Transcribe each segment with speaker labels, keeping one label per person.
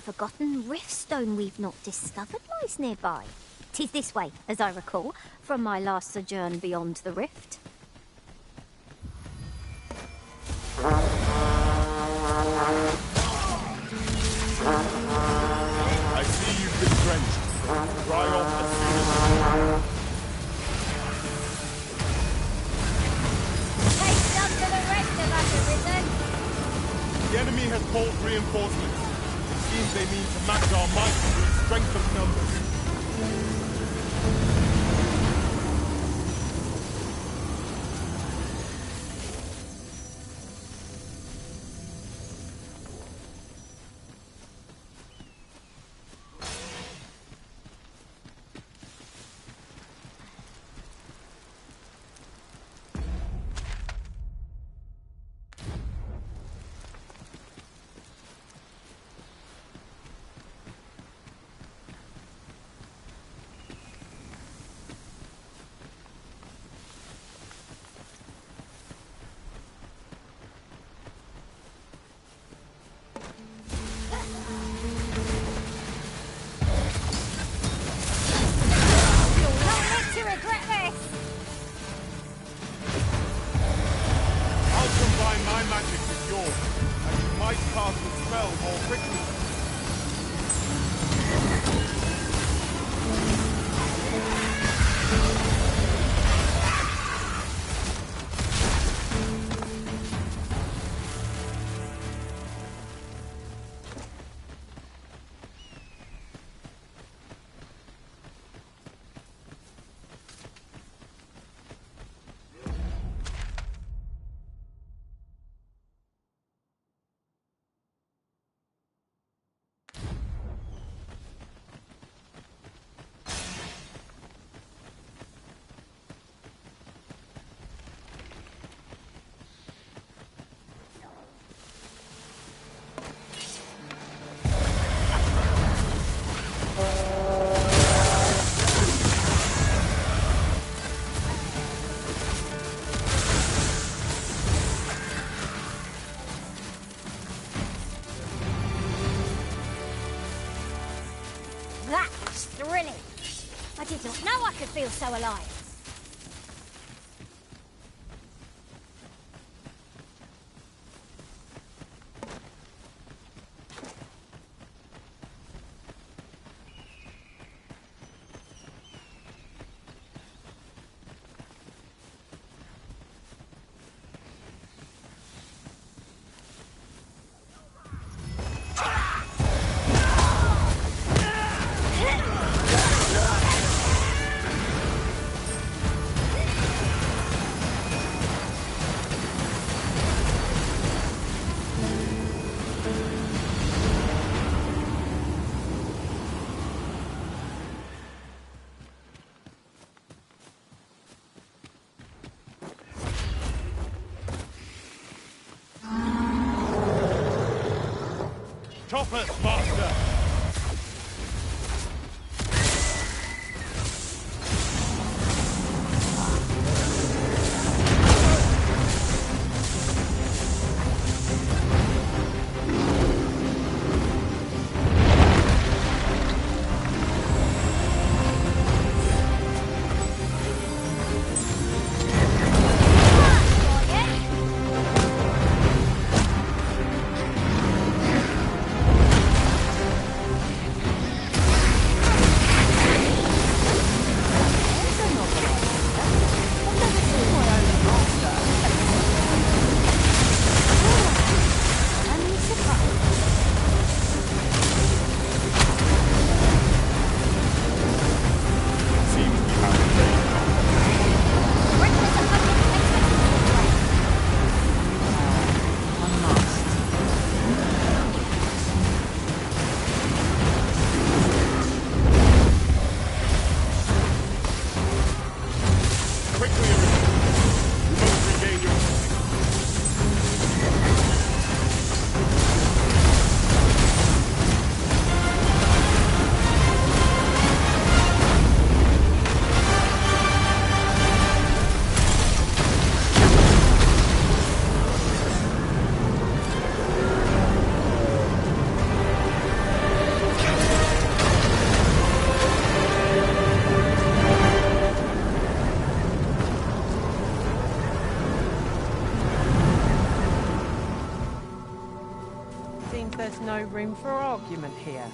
Speaker 1: forgotten riftstone we've not discovered lies nearby. 'Tis this way, as I recall, from my last sojourn beyond the rift.
Speaker 2: I see you've been drenched. Dry off as soon as
Speaker 1: Take some for the rest of us, Arisen!
Speaker 2: the enemy has called reinforcements. It seems they mean to match our might through strength of numbers.
Speaker 1: I did not know I could feel so alive.
Speaker 2: Choppers, master!
Speaker 3: room for argument here.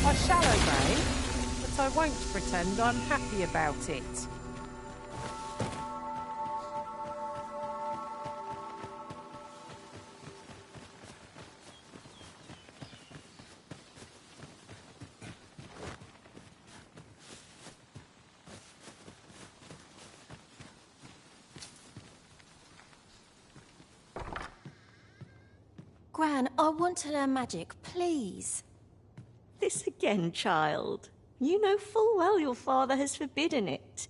Speaker 3: I shall obey, but I won't pretend I'm happy about it.
Speaker 4: Gran, I want to learn magic, please.
Speaker 5: This again, child. You know full well your father has forbidden it.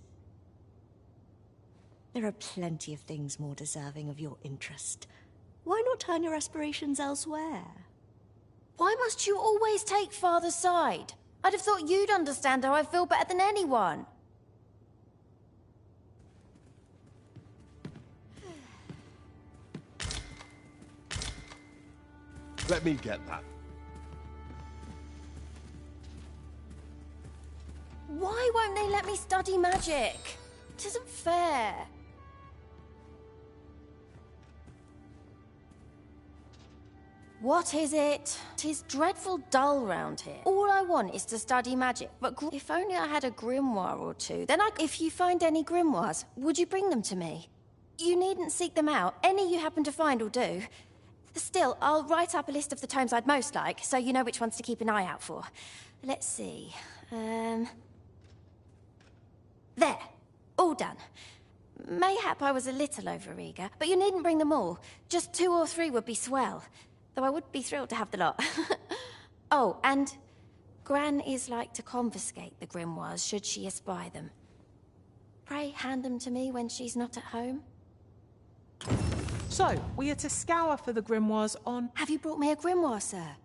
Speaker 5: There are plenty of things more deserving of your interest. Why not turn your aspirations elsewhere?
Speaker 4: Why must you always take Father's side? I'd have thought you'd understand how I feel better than anyone.
Speaker 2: Let me get that.
Speaker 4: Why won't they let me study magic? It isn't fair. What is it? 'Tis dreadful dull round here. All I want is to study magic, but if only I had a grimoire or two, then if you find any grimoires, would you bring them to me? You needn't seek them out. Any you happen to find will do. Still, I'll write up a list of the tomes I'd most like, so you know which ones to keep an eye out for. Let's see. There. All done. Mayhap I was a little overeager, but you needn't bring them all. Just 2 or 3 would be swell. Though I would be thrilled to have the lot. Oh, and Gran is like to confiscate the grimoires should she espy them. Pray hand them to me when she's not at home.
Speaker 3: So, we are to scour for the grimoires on...
Speaker 4: Have you brought me a grimoire, sir?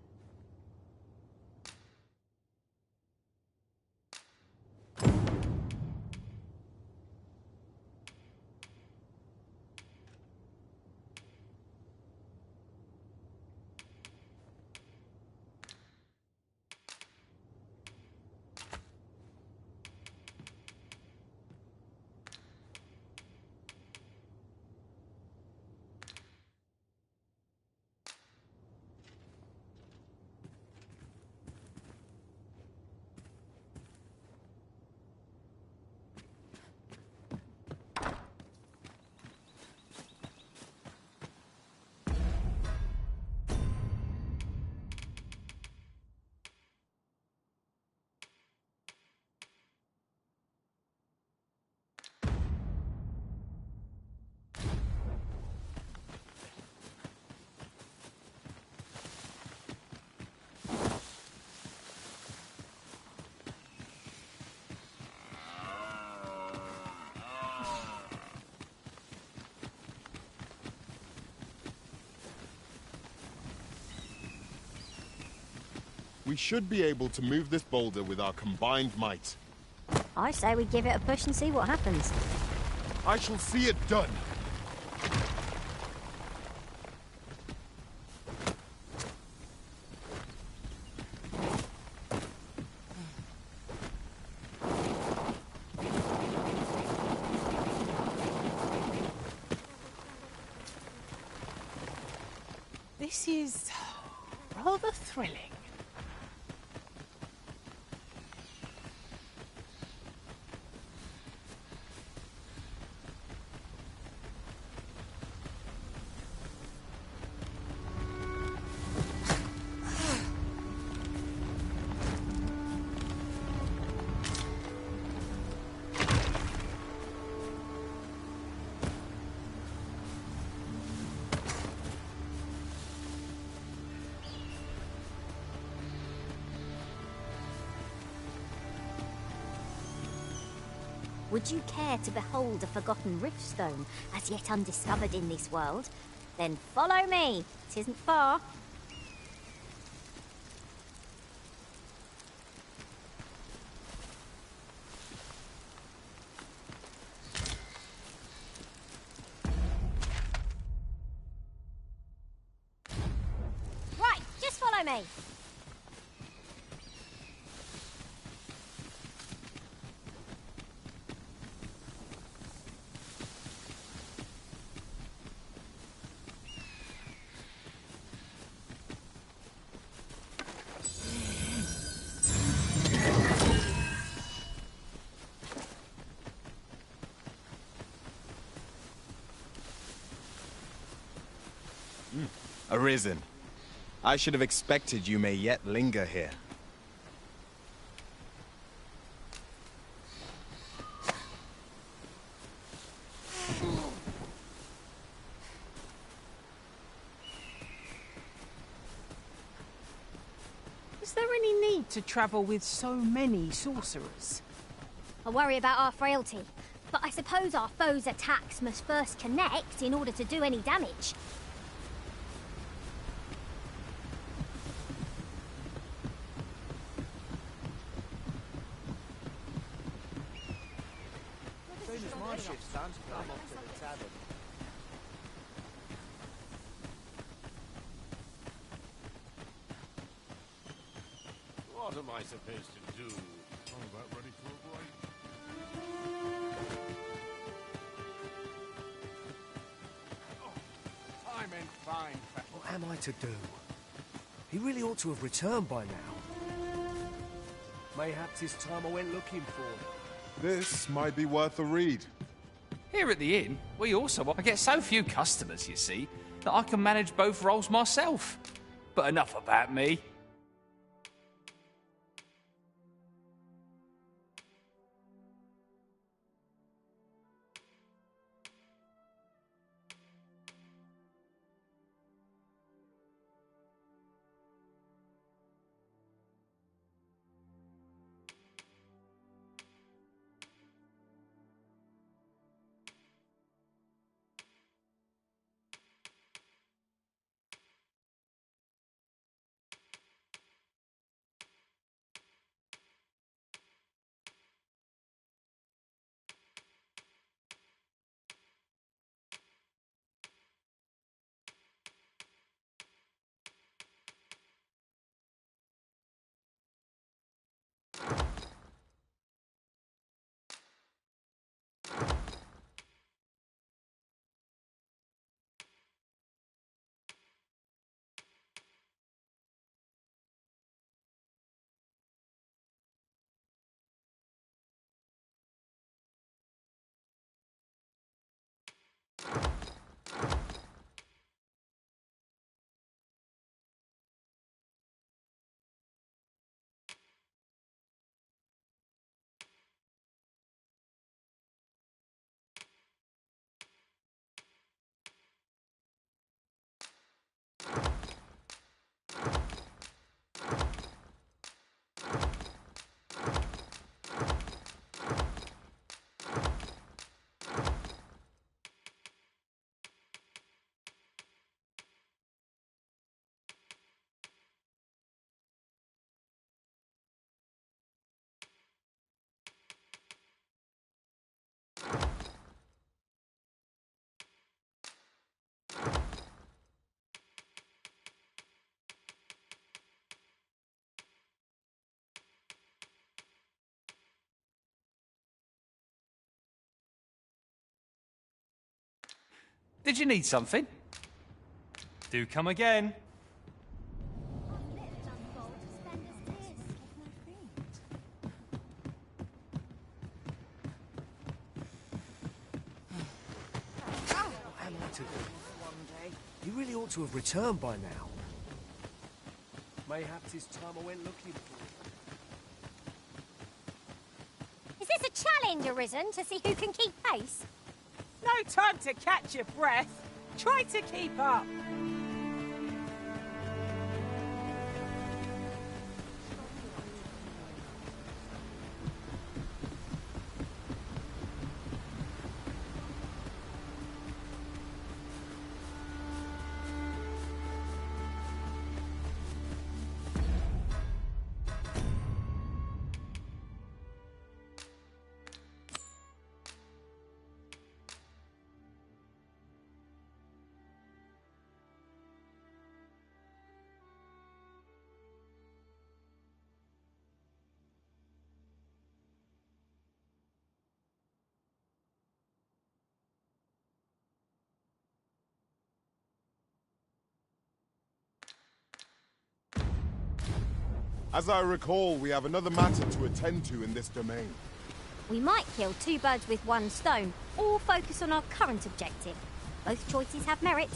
Speaker 2: We should be able to move this boulder with our combined might.
Speaker 1: I say we give it a push and see what happens.
Speaker 2: I shall see it done.
Speaker 3: This is rather thrilling.
Speaker 1: Would you care to behold a forgotten riftstone, as yet undiscovered in this world? Then follow me. It isn't far. Right, just follow me.
Speaker 2: Arisen. I should have expected you may yet linger here.
Speaker 3: Is there any need to travel with so many sorcerers?
Speaker 1: I worry about our frailty, but I suppose our foes' attacks must first connect in order to do any damage.
Speaker 6: As soon as my shift's done, I'm off to the tavern.
Speaker 7: What am I supposed to do? I'm about ready for a break.
Speaker 6: I meant fine. What am I to do? He really ought to have returned by now. Mayhaps it's time I went looking for him.
Speaker 2: This might be worth a read.
Speaker 8: Here at the inn, I get so few customers, you see, that I can manage both roles myself. But enough about me. Did you need something? Do come again.
Speaker 6: What am I to do? He really ought to have returned by now. Mayhaps it's time I went looking for him.
Speaker 1: Is this a challenge, Arisen, to see who can keep pace?
Speaker 3: No time to catch your breath. Try to keep up.
Speaker 2: As I recall, we have another matter to attend to in this domain.
Speaker 1: We might kill two birds with one stone, or focus on our current objective. Both choices have merit.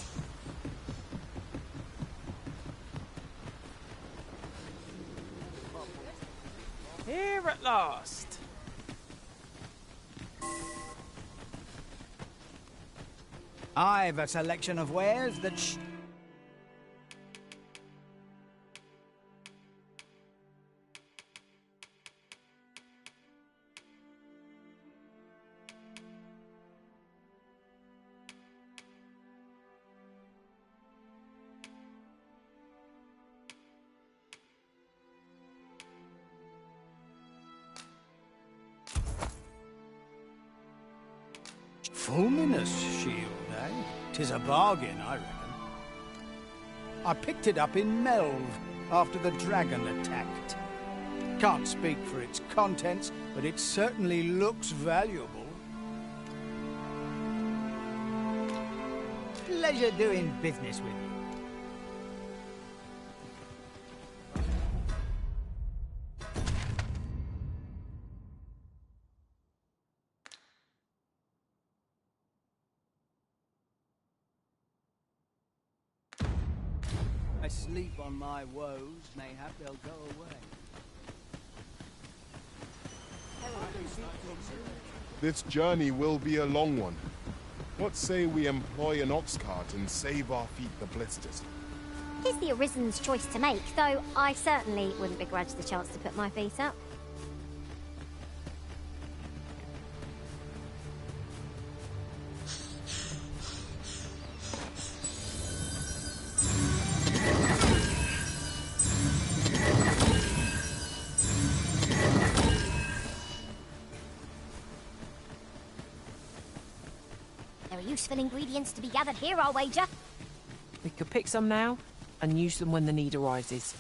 Speaker 3: Here at last.
Speaker 9: I've a selection of wares that Fulminous shield, eh? 'Tis a bargain, I reckon. I picked it up in Melv after the dragon attacked. Can't speak for its contents, but it certainly looks valuable. Pleasure doing business with you. I sleep on my woes, mayhap they'll go away.
Speaker 2: This journey will be a long one. What say we employ an ox cart and save our feet the blisters?
Speaker 1: It's the Arisen's choice to make, though I certainly wouldn't begrudge the chance to put my feet up. There are useful ingredients to be gathered here, I'll wager.
Speaker 3: We could pick some now and use them when the need arises.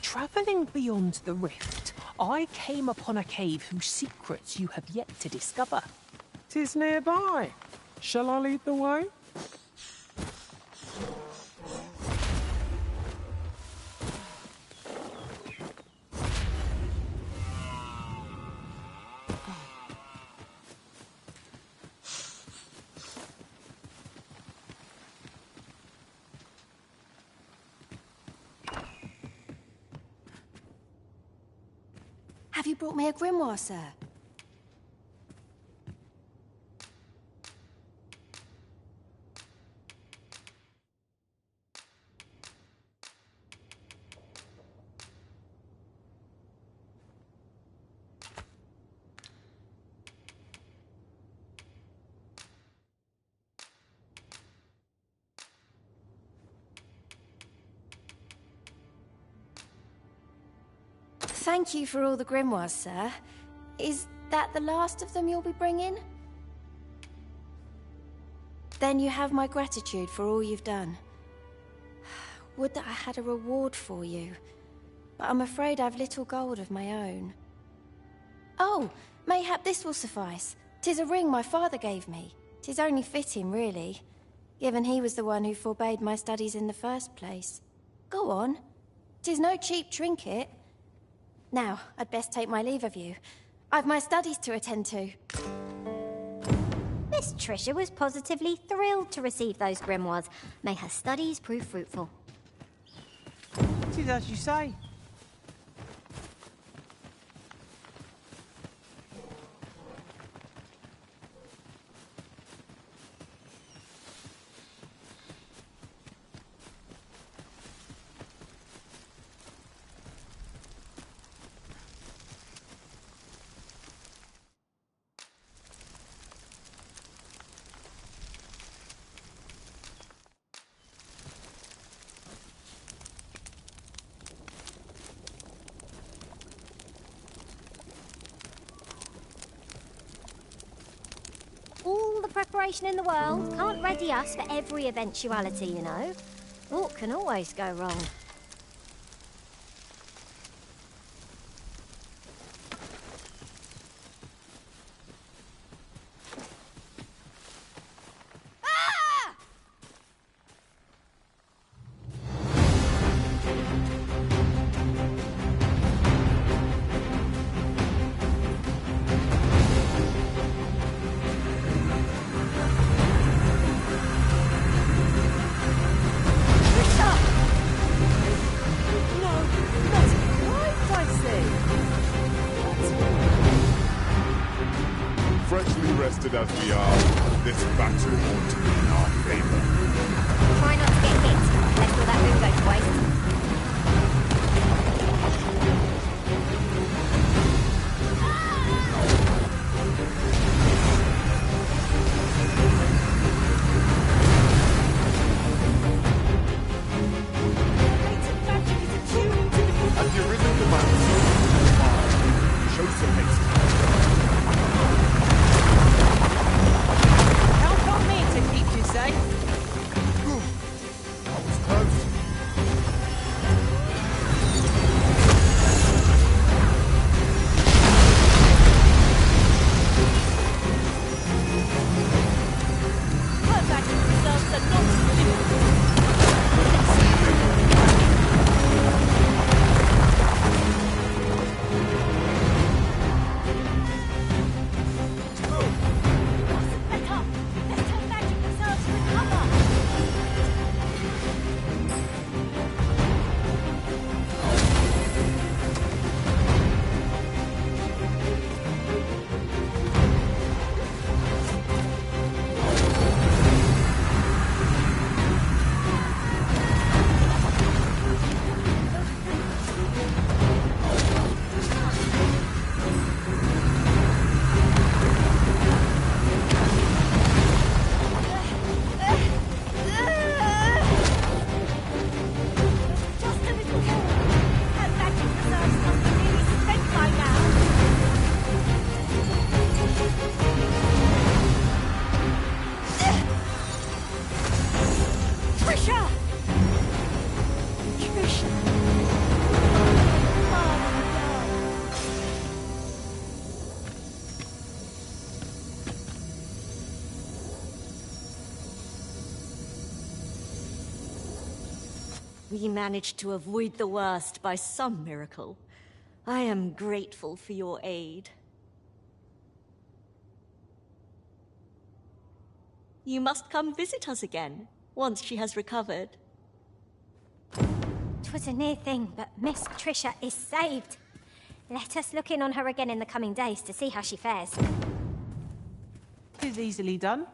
Speaker 3: Travelling beyond the rift, I came upon a cave whose secrets you have yet to discover. 'Tis nearby. Shall I lead the way?
Speaker 4: Have you brought me a grimoire, sir? Thank you for all the grimoires, sir. Is that the last of them you'll be bringing? Then you have my gratitude for all you've done. Would that I had a reward for you, but I'm afraid I've little gold of my own. Oh, mayhap this will suffice. 'Tis a ring my father gave me. 'Tis only fitting, really, given he was the one who forbade my studies in the first place. Go on. 'Tis no cheap trinket. Now, I'd best take my leave of you. I've my studies to attend to.
Speaker 1: This Miss Trisha was positively thrilled to receive those grimoires. May her studies prove fruitful.
Speaker 3: It is as you say.
Speaker 1: All the preparation in the world can't ready us for every eventuality, you know. What can always go wrong?
Speaker 2: Freshly rested as we are, this battle ought to be in our favor.
Speaker 1: Try not to get hit. Let all that room go to waste.
Speaker 2: As the original demands, show some haste.
Speaker 3: Count on me to keep you safe.
Speaker 2: That was close.
Speaker 5: We managed to avoid the worst by some miracle. I am grateful for your aid. You must come visit us again, once she has recovered.
Speaker 1: 'Twas a near thing, but Miss Trisha is saved. Let us look in on her again in the coming days to see how she fares.
Speaker 3: It is easily done.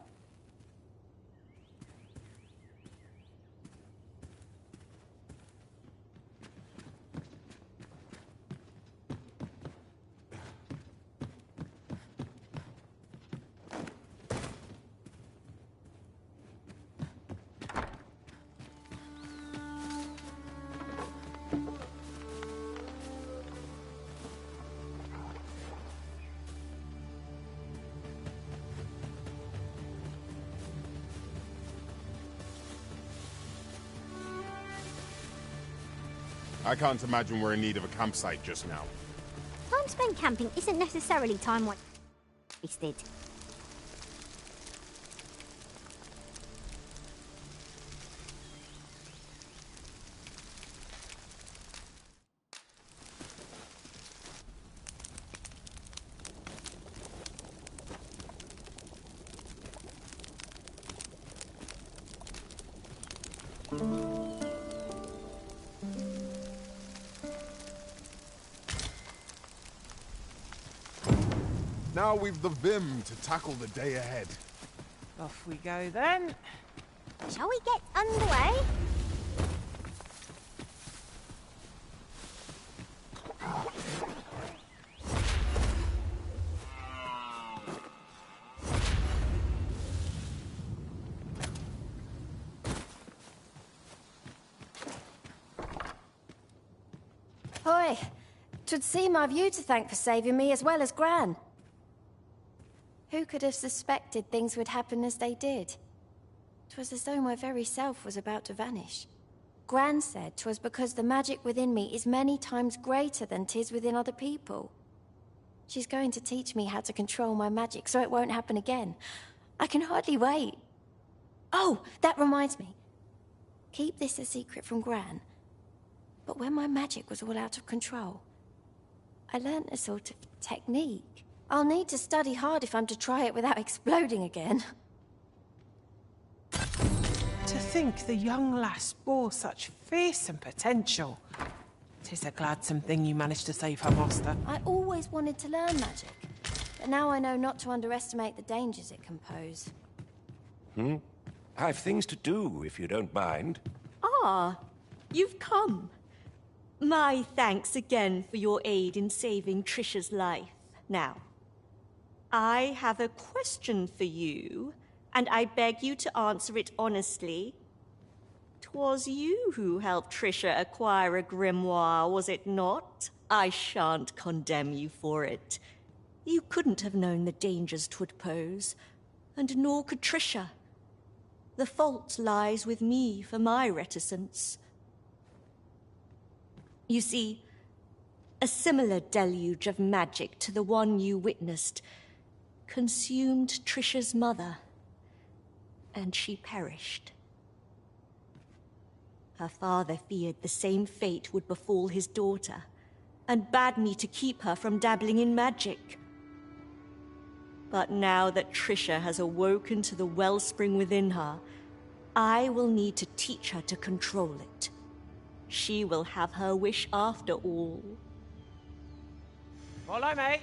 Speaker 2: I can't imagine we're in need of a campsite just now.
Speaker 1: Time spent camping isn't necessarily time wasted.
Speaker 2: Now we've the vim to tackle the day ahead.
Speaker 3: Off we go then.
Speaker 1: Shall we get underway?
Speaker 4: Hoi! 'Twould seem I've you to thank for saving me as well as Gran. Who could have suspected things would happen as they did? 'Twas as though my very self was about to vanish. Gran said 'twas because the magic within me is many times greater than 'tis within other people. She's going to teach me how to control my magic so it won't happen again. I can hardly wait. Oh, that reminds me. Keep this a secret from Gran. But when my magic was all out of control, I learnt a sort of technique. I'll need to study hard if I'm to try it without exploding again.
Speaker 3: To think the young lass bore such fearsome potential. 'Tis a gladsome thing you managed to save her, master.
Speaker 4: I always wanted to learn magic, but now I know not to underestimate the dangers it can pose.
Speaker 10: I've things to do, if you don't mind.
Speaker 5: Ah, you've come. My thanks again for your aid in saving Trisha's life. Now, I have a question for you, and I beg you to answer it honestly. 'Twas you who helped Trisha acquire a grimoire, was it not? I shan't condemn you for it. You couldn't have known the dangers 'twould pose, and nor could Trisha. The fault lies with me for my reticence. You see, a similar deluge of magic to the one you witnessed consumed Trisha's mother, and she perished. Her father feared the same fate would befall his daughter, and bade me to keep her from dabbling in magic. But now that Trisha has awoken to the wellspring within her, I will need to teach her to control it. She will have her wish after all.
Speaker 3: Follow me.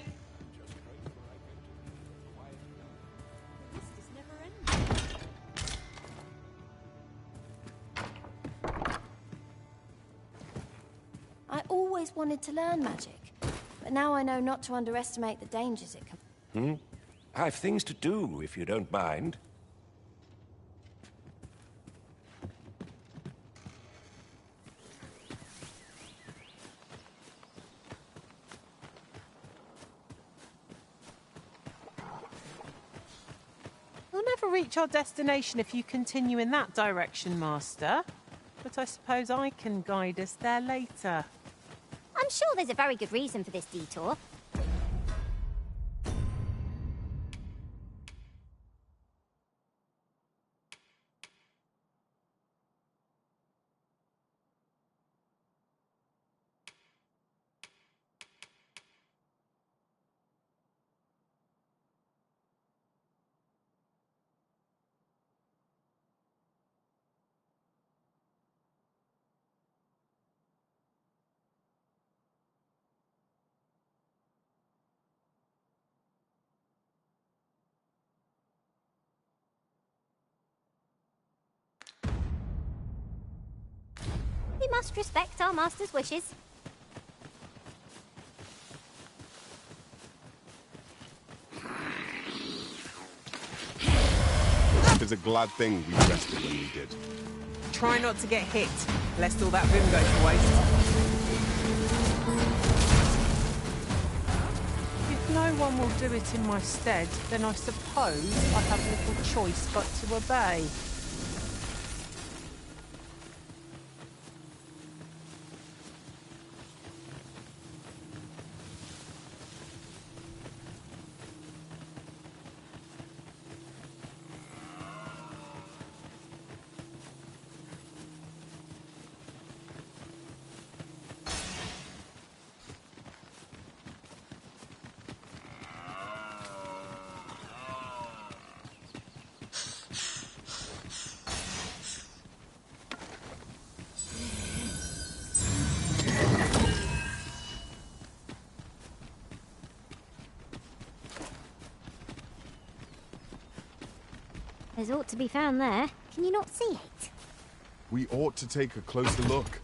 Speaker 5: This is never ending.
Speaker 4: I always wanted to learn magic, but now I know not to underestimate the dangers it can...
Speaker 10: I've things to do, if you don't mind.
Speaker 3: We'll never reach our destination if you continue in that direction, master. But I suppose I can guide us there later.
Speaker 1: I'm sure there's a very good reason for this detour. We must respect our master's wishes.
Speaker 2: It's a glad thing we rested when we did.
Speaker 3: Try not to get hit, lest all that vim go to waste. If no one will do it in my stead, then I suppose I have little choice but to obey.
Speaker 1: There's ought to be found there. Can you not see it?
Speaker 2: We ought to take a closer look.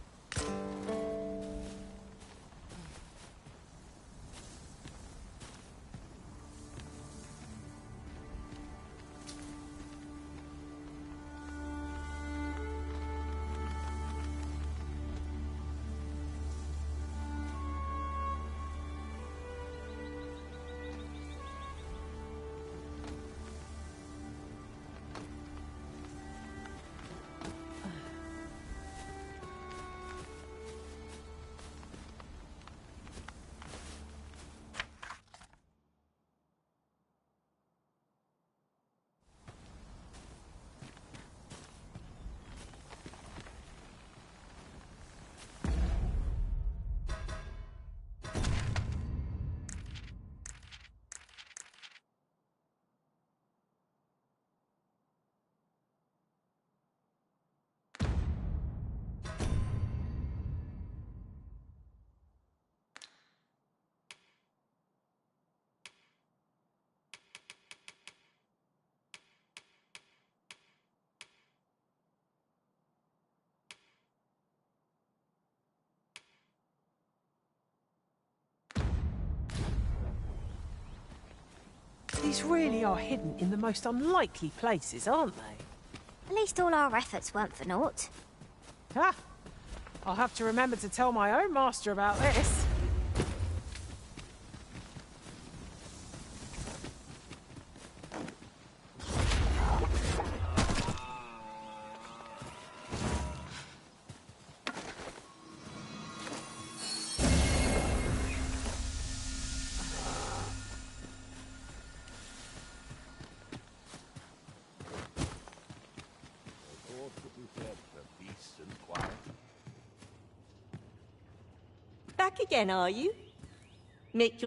Speaker 3: These really are hidden in the most unlikely places, aren't they?
Speaker 1: At least all our efforts weren't for naught.
Speaker 3: Ha! I'll have to remember to tell my own master about this.
Speaker 5: Back again, are you?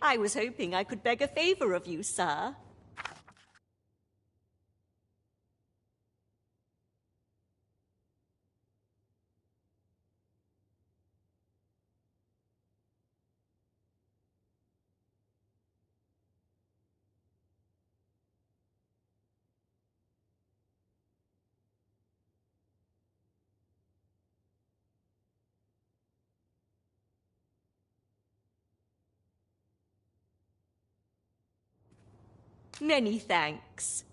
Speaker 5: I was hoping I could beg a favor of you, sir. Many thanks.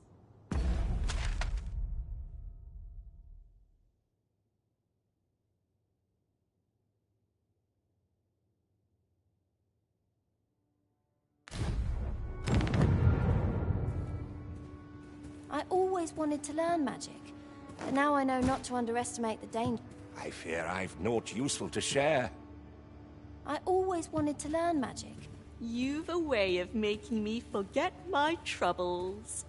Speaker 4: I always wanted to learn magic, but now I know not to underestimate the danger.
Speaker 10: I fear I've naught useful to share.
Speaker 4: I always wanted to learn magic.
Speaker 5: You've a way of making me forget my troubles.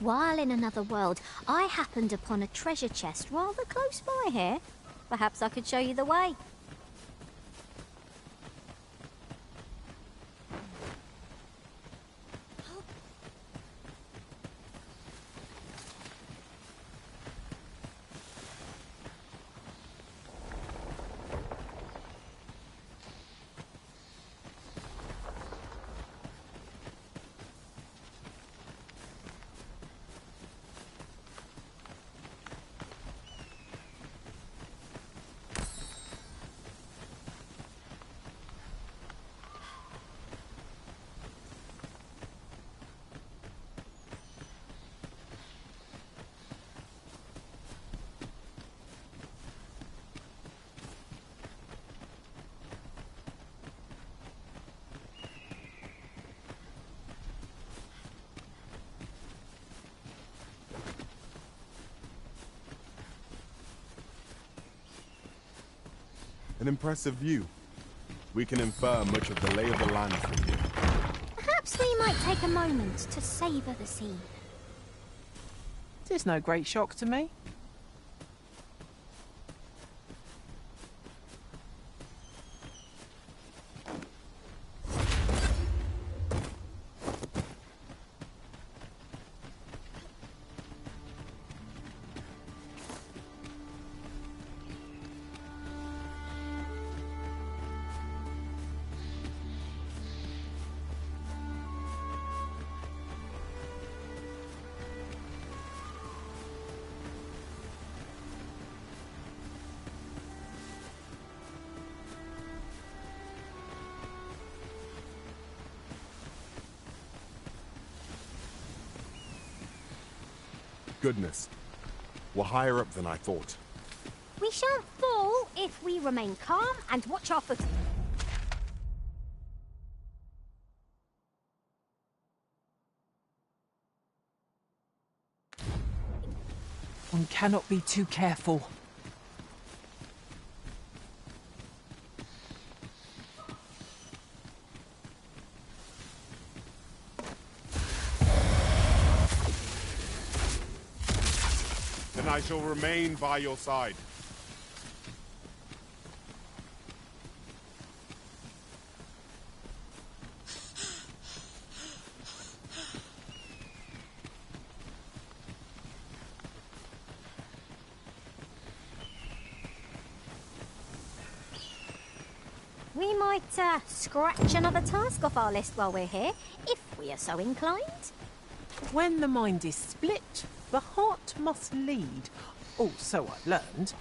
Speaker 1: While in another world, I happened upon a treasure chest rather close by here. Perhaps I could show you the way.
Speaker 2: An impressive view. We can infer much of the lay of the land from here.
Speaker 1: Perhaps we might take a moment to savour the scene.
Speaker 3: It's no great shock to me.
Speaker 2: Goodness. We're higher up than I thought.
Speaker 1: We shan't fall if we remain calm and watch our foot.
Speaker 3: One cannot be too careful.
Speaker 2: Then I shall remain by your side.
Speaker 1: We might scratch another task off our list while we're here, if we are so inclined.
Speaker 3: When the mind is split, the heart must lead. Oh, so I've learned.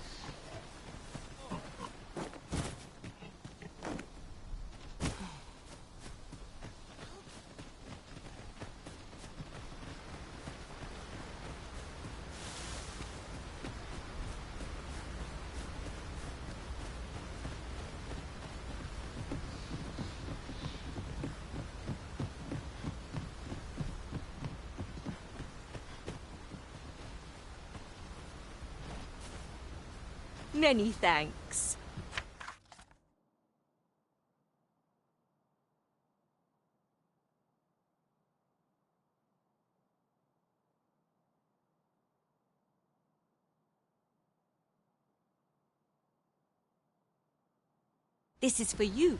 Speaker 5: Many thanks. This is for you,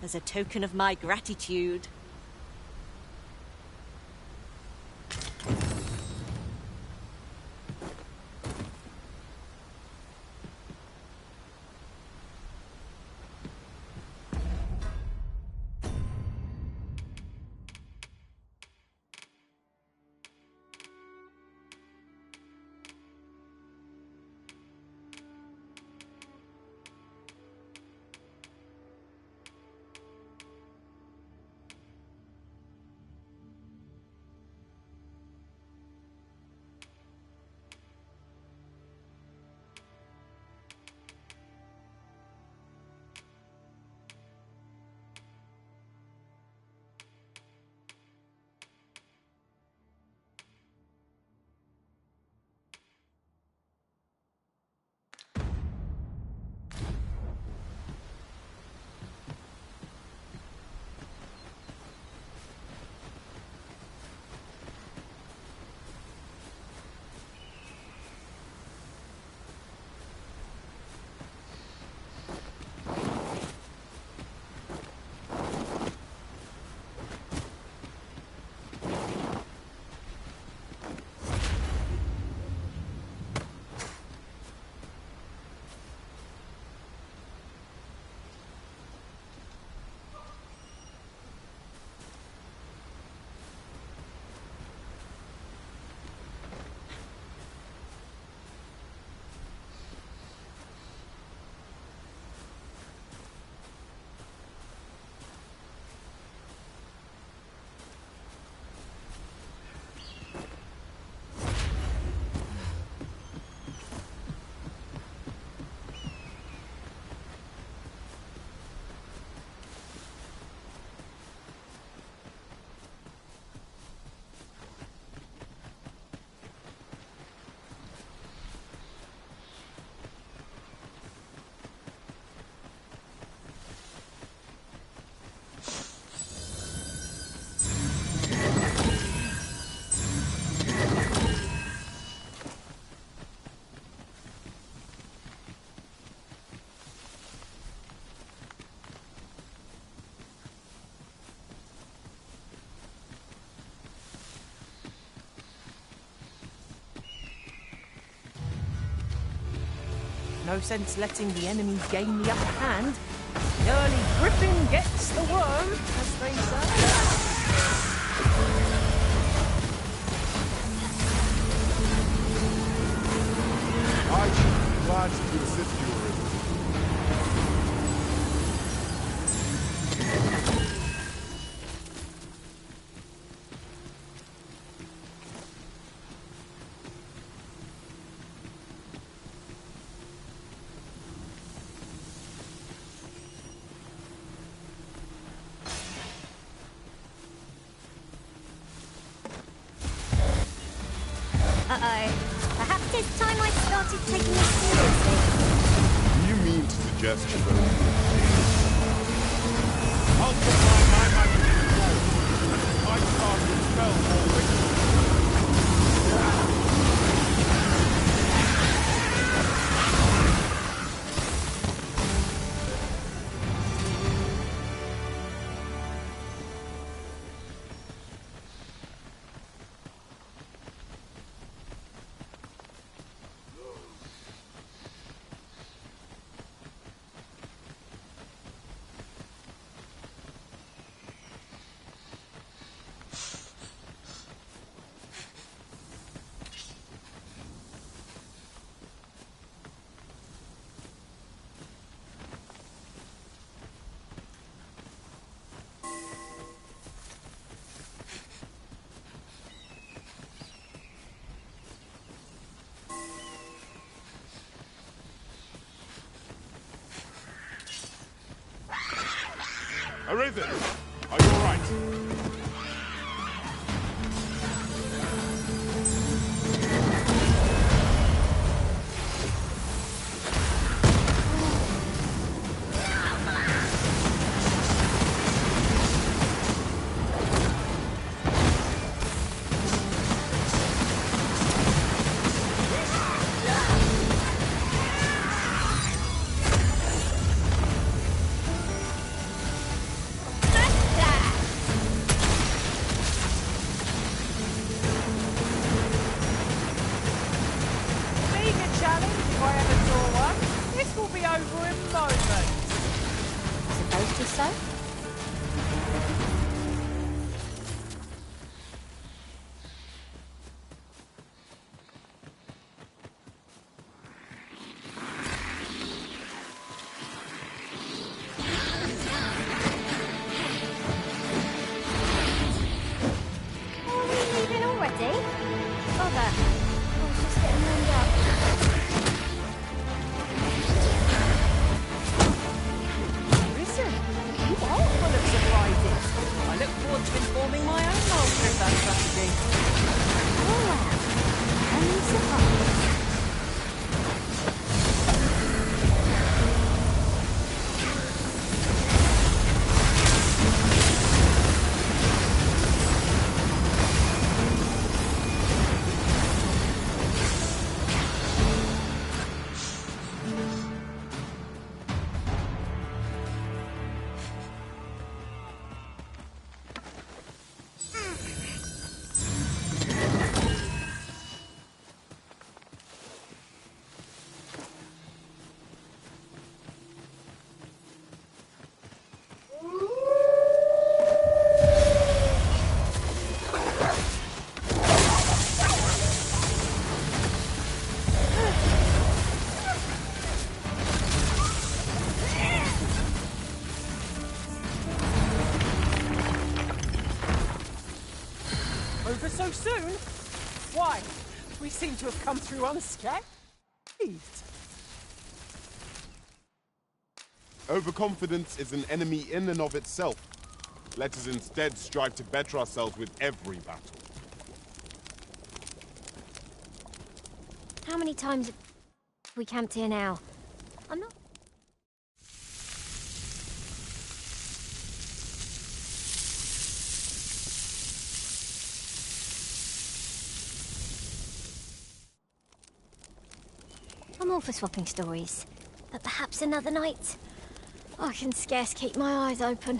Speaker 5: as a token of my gratitude.
Speaker 3: No sense letting the enemy gain the upper hand. The early griffin gets the worm, as they say.
Speaker 2: I should be glad to assist you, Arisen.
Speaker 1: Uh-oh. Perhaps it's time I started taking this seriously.
Speaker 2: Do you mean to suggest you're going to
Speaker 7: I'll supply my magic sword, and my start to spell more witches. Arisen, are you all right?
Speaker 1: Supposed to so? Are we leaving already? Bother. I was just getting warmed up.
Speaker 3: Listen, you are full of surprises. I look forward to informing my own master of that strategy.
Speaker 1: Oh well. Only surprise.
Speaker 3: Over so soon? Why? We seem to have come through unscathed.
Speaker 2: Overconfidence is an enemy in and of itself. Let us instead strive to better ourselves with every battle.
Speaker 1: How many times have we camped here now? I'm not... I'm all for swapping stories, but perhaps another night. I can scarce keep my eyes open.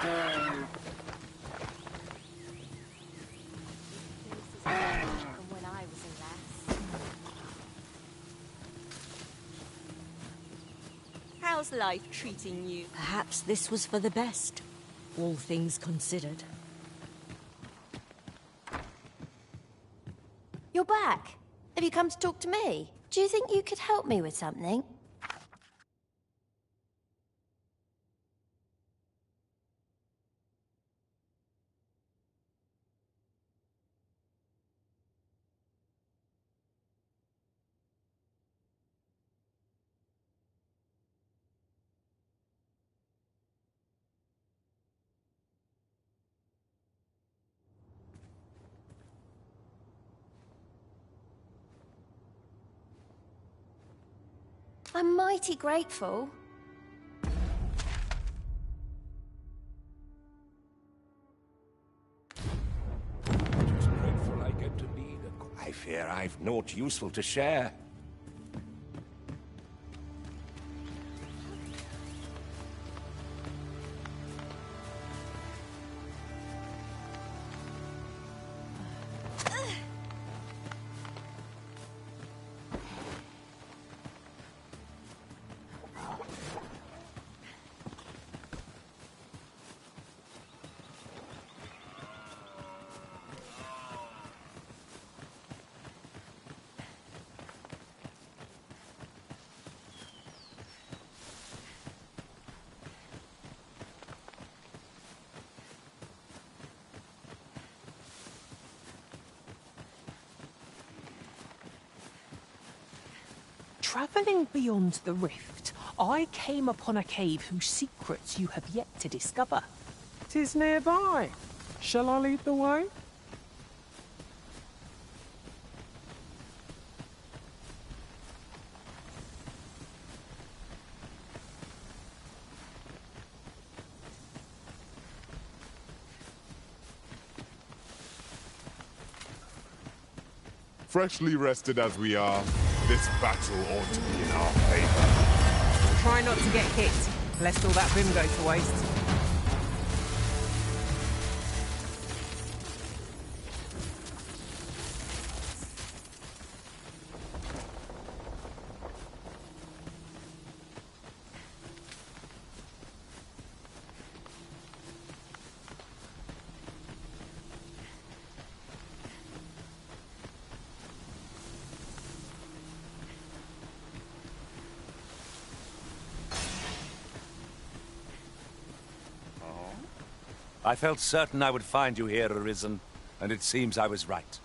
Speaker 4: From when I was a lass.
Speaker 5: How's life treating you?
Speaker 11: Perhaps this was for the best, all things considered.
Speaker 4: You're back. Have you come to talk to me? Do you think you could help me with something? I'm mighty grateful.
Speaker 10: Just grateful I get to lead a... I fear I've naught useful to share.
Speaker 3: Travelling beyond the rift, I came upon a cave whose secrets you have yet to discover. 'Tis nearby. Shall I lead the way?
Speaker 2: Freshly rested as we are, this battle ought to be in our favor.
Speaker 3: Try not to get hit, lest all that vim go to waste.
Speaker 10: I felt certain I would find you here, Arisen, and it seems I was right.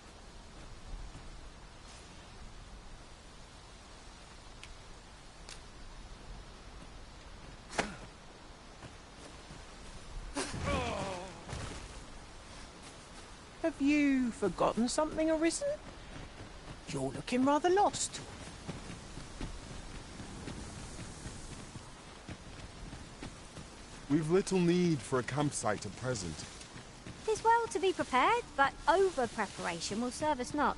Speaker 3: Have you forgotten something, Arisen? You're looking rather lost.
Speaker 2: We've little need for a campsite at present.
Speaker 1: 'Tis well to be prepared, but over-preparation will serve us not.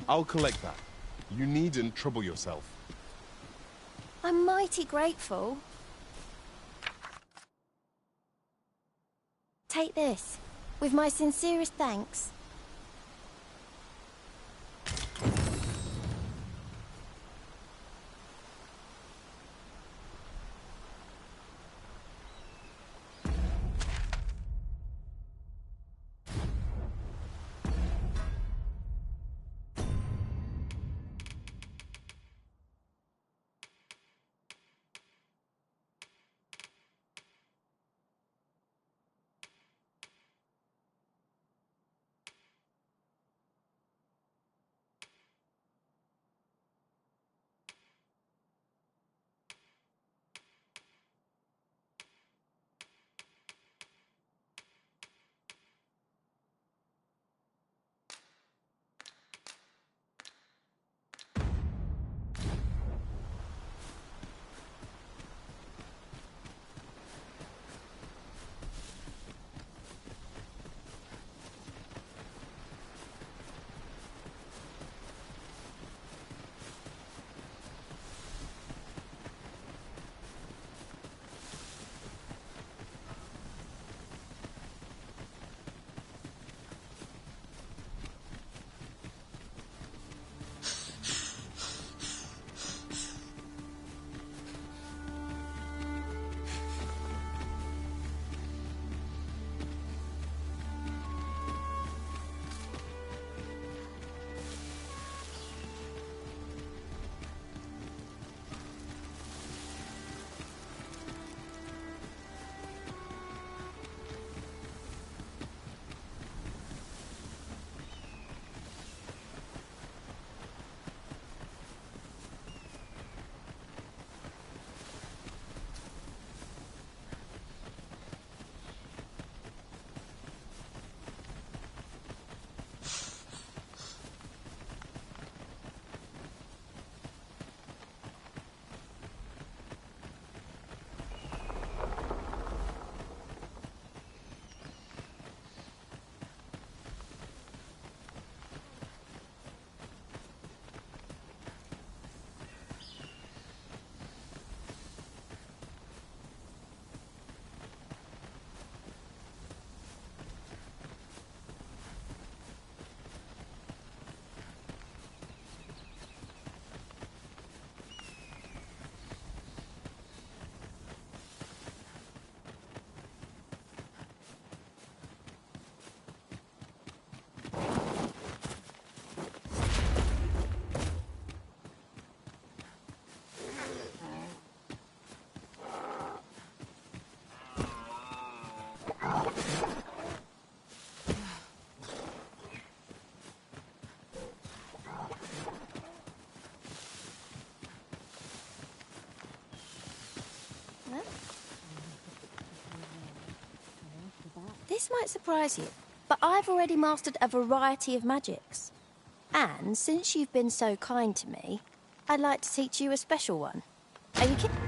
Speaker 2: I'll collect that. You needn't trouble yourself.
Speaker 4: I'm mighty grateful. Take this. With my sincerest thanks. This might surprise you, but I've already mastered a variety of magics. And since you've been so kind to me, I'd like to teach you a special one. Are you kidding?